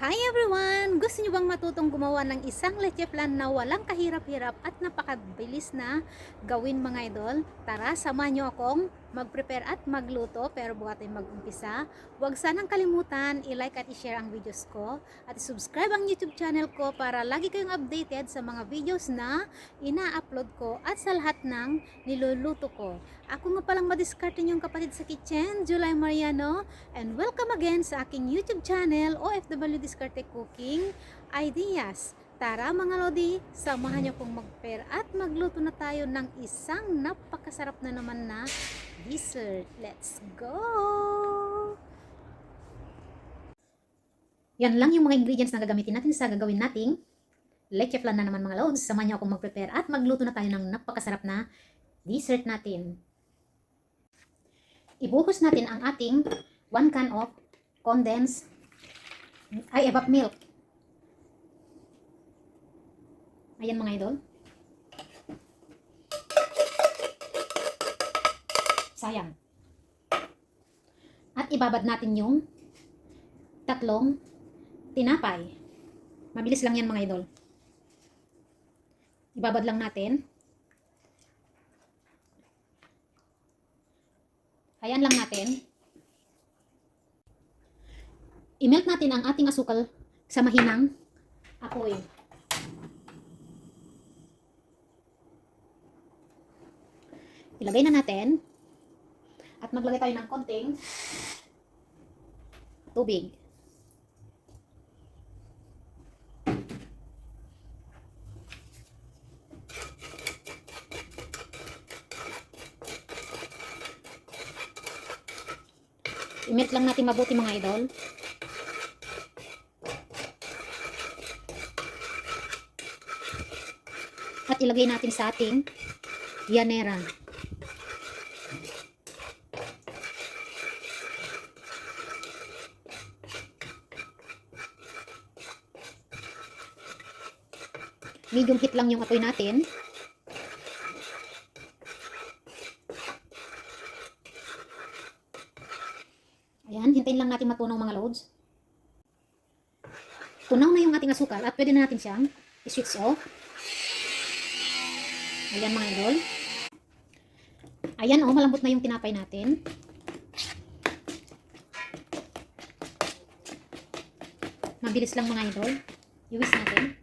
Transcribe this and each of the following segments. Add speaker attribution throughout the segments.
Speaker 1: Hi everyone! Gusto niyo bang matutong gumawa ng isang leche flan na walang kahirap-hirap at napakabilis na gawin mga idol? Tara, samahan niyo akong mag-prepare at magluto pero bago tayo mag-umpisa, huwag sanang kalimutan i-like at i-share ang videos ko at subscribe ang YouTube channel ko para lagi kayong updated sa mga videos na ina-upload ko at sa lahat ng niluluto ko. Ako nga palang madiskarte niyong kapatid sa kitchen, July Mariano, and welcome again sa aking YouTube channel, OFW Diskarte Cooking Ideas. Tara mga lodi, samahan niyo kong mag-prepare at magluto na tayo ng isang napakasarap na naman na dessert. Let's go! Yan lang yung mga ingredients na gagamitin natin sa gagawin nating leche flan na naman mga lods. Samahan niyo akong mag-prepare at magluto na tayo ng napakasarap na dessert natin. Ibuhos natin ang ating 1 can of condensed evap milk. Ayan mga idol. Sayang. At ibabad natin yung tatlong tinapay. Mabilis lang yan mga idol. Ibabad lang natin. Ayan lang natin. I-melt natin ang ating asukal sa mahinang apoy. Ilagay na natin. At maglagay tayo ng konting tubig. I-melt lang natin mabuti mga idol. At ilagay natin sa ating yanera. Medium heat lang yung apoy natin. Ayan, hintayin lang natin matunaw mga loads. Tunaw na yung ating asukal at pwede na natin siyang i-switch off. Ayan mga idol. Ayan malambot na yung tinapay natin. Mabilis lang mga idol. Iwis natin.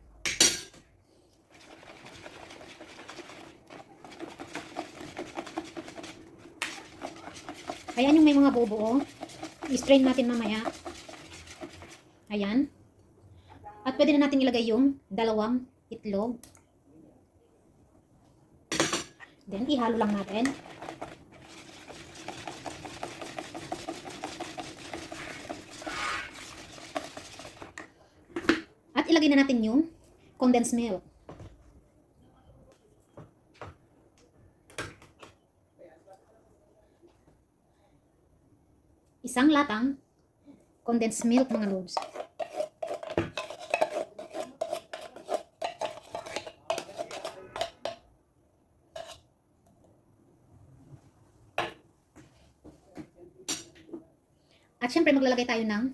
Speaker 1: Ayan yung may mga buo-buo. I-strain natin mamaya. Ayan. At pwede na natin ilagay yung dalawang itlog. Then, ihalo lang natin. At ilagay na natin yung condensed milk. Isang latang condensed milk mga loads. At syempre maglalagay tayo ng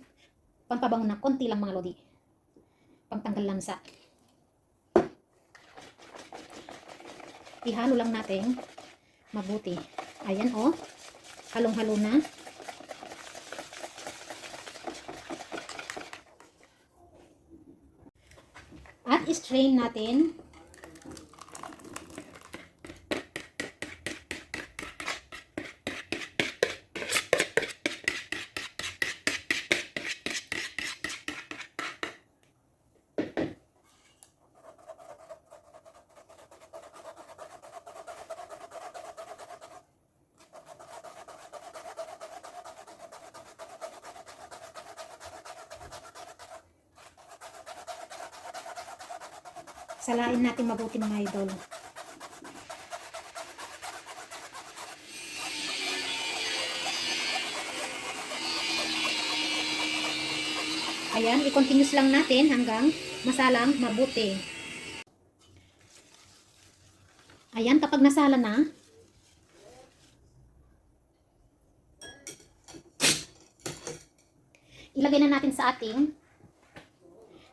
Speaker 1: pampabango na konti lang mga lodi. Pangtanggal lansa. Ihalo lang natin mabuti. Ayan halong-halo na. At i-strain natin. Salain natin mabuti mga idol. Ayan, i-continuous lang natin hanggang masalang mabuti. Ayan, kapag nasala na, ilagay na natin sa ating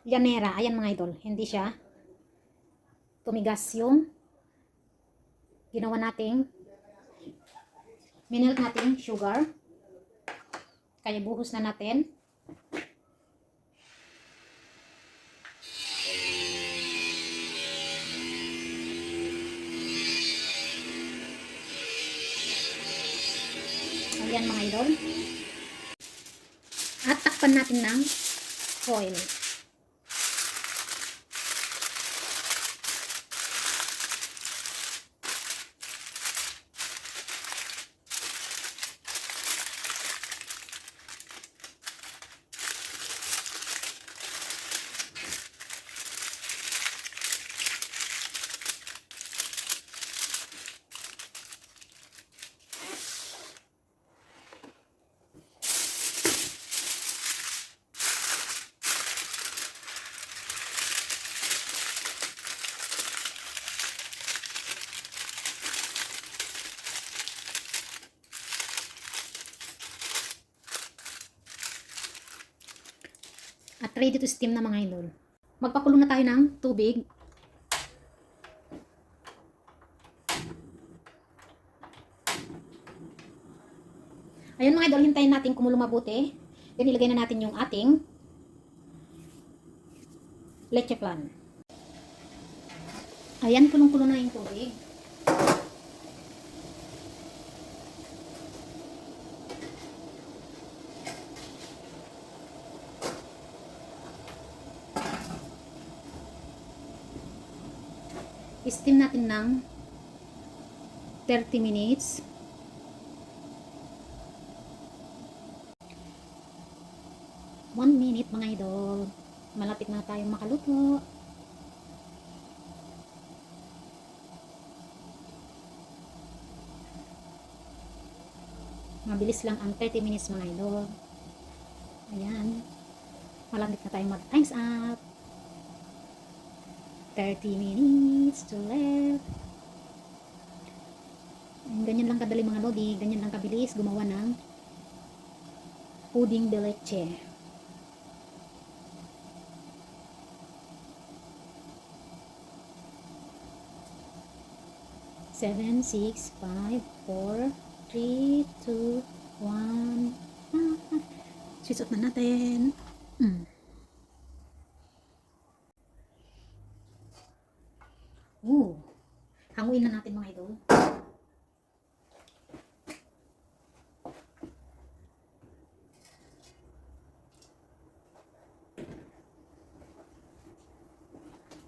Speaker 1: llanera. Ayan mga idol, hindi siya tumigas yung ginawa nating minilk nating sugar. Kaya buhos na natin. Ayan mga idol. At takpan natin ng foil. At ready to steam na mga idol. Magpakulo na tayo ng tubig. Ayun mga idol, hintayin natin kumulo mabuti. Then ilagay na natin yung ating leche flan. Ayan, kulong-kulo na yung tubig. Steam natin ng 30 minutes. One minute mga idol. Malapit na tayo makaluto. Mabilis lang ang 30 minutes mga idol. Ayan. Malapit na tayo mag-times up. 30 minutes to left. Ganyan lang kadali mga lodi. Ganyan lang kabilis gumawa ng pudding de leche. Seven, 6, 5, 4, 3, 2, 1. Switch off na natin. Hanguin na natin mga idol.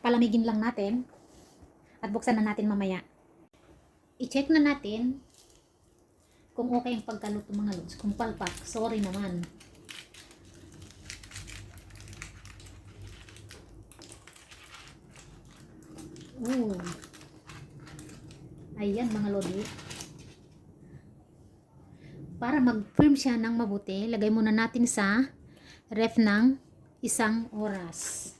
Speaker 1: Palamigin lang natin at buksan na natin mamaya. I-check na natin kung okay ang pagkaluto mga lods. Kung palpak, sorry naman. Ayan mga lodi. Para mag-firm siya ng mabuti, lagay muna natin sa ref ng 1 oras.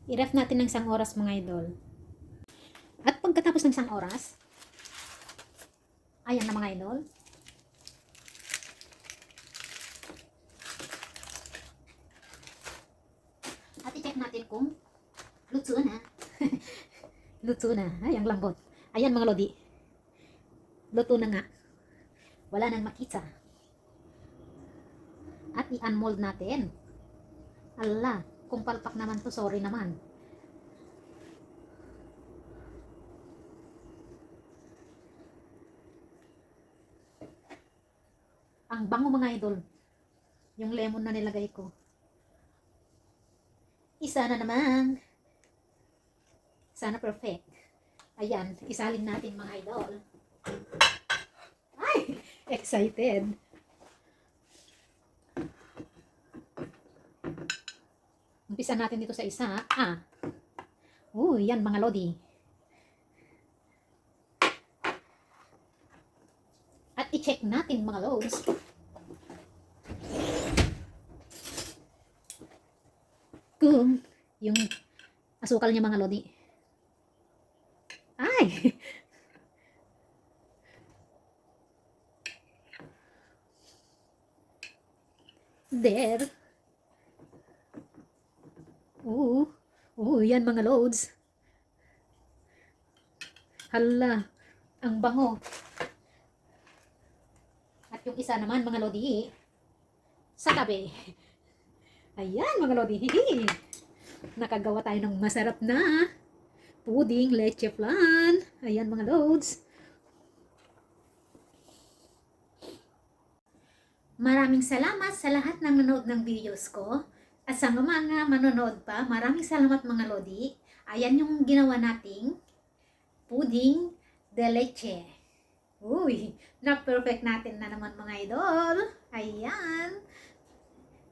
Speaker 1: I-ref natin ng 1 oras mga idol. At pagkatapos ng 1 oras, ayan na mga idol. At i-check natin kung luto na. Luto na. Ay, ang lambot. Ayan mga lodi. Luto na nga. Wala nang makita. At i-unmold natin. Ala, kung palpak naman to, sorry naman. Ang bango mga idol. Yung lemon na nilagay ko. Isa na naman. Sana perfect. Ayan, isalin natin mga idol. Ay, excited. Umpisa natin dito sa isa. Yan mga lodi. At i-check natin mga lods. Kung yung asukal niya mga lodi Ay! There. Oo. Oo, yan mga loads. Hala, ang bango. At yung isa naman mga lodi, sa tabi. Ayan mga lodi. Nakagawa tayo ng masarap na pudding leche flan. Ayan mga loads. Maraming salamat sa lahat ng nanood ng videos ko. At sa mga manonood pa, maraming salamat mga lodi. Ayan yung ginawa nating pudding de leche. Uy, na-perfect natin na naman mga idol. Ayan.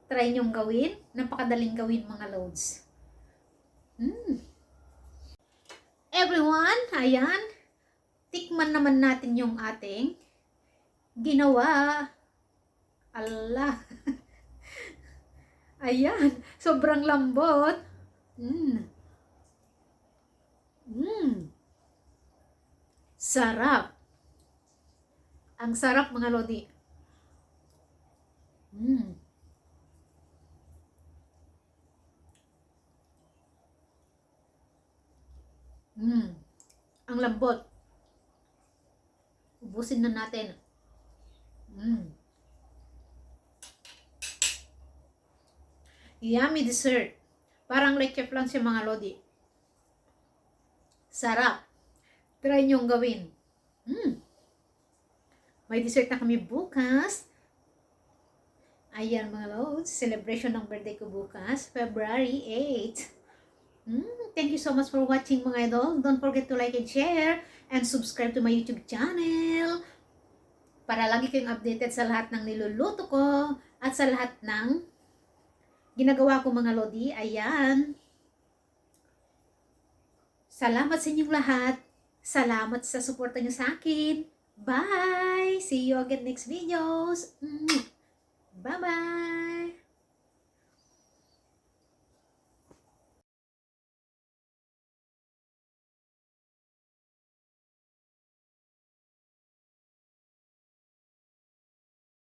Speaker 1: Try nyong gawin. Napakadaling gawin mga loads. Everyone, ayan. Tikman naman natin yung ating ginawa. Allah. Ayan, sobrang lambot. Sarap. Ang sarap mga lodi. Ang lambot. Ubusin na natin. Yummy dessert. Parang leche flan si mga lodi. Sarap. Try nyong gawin. May dessert na kami bukas. Ayan mga loads. Celebration ng birthday ko bukas. February 8. Thank you so much for watching mga idol. Don't forget to like and share. And subscribe to my YouTube channel. Para lagi kayong updated sa lahat ng niluluto ko. At sa lahat ng ginagawa ko mga lodi. Ayan. Salamat sa inyong lahat. Salamat sa suporta nyo sa akin. Bye! See you again next videos. Bye-bye!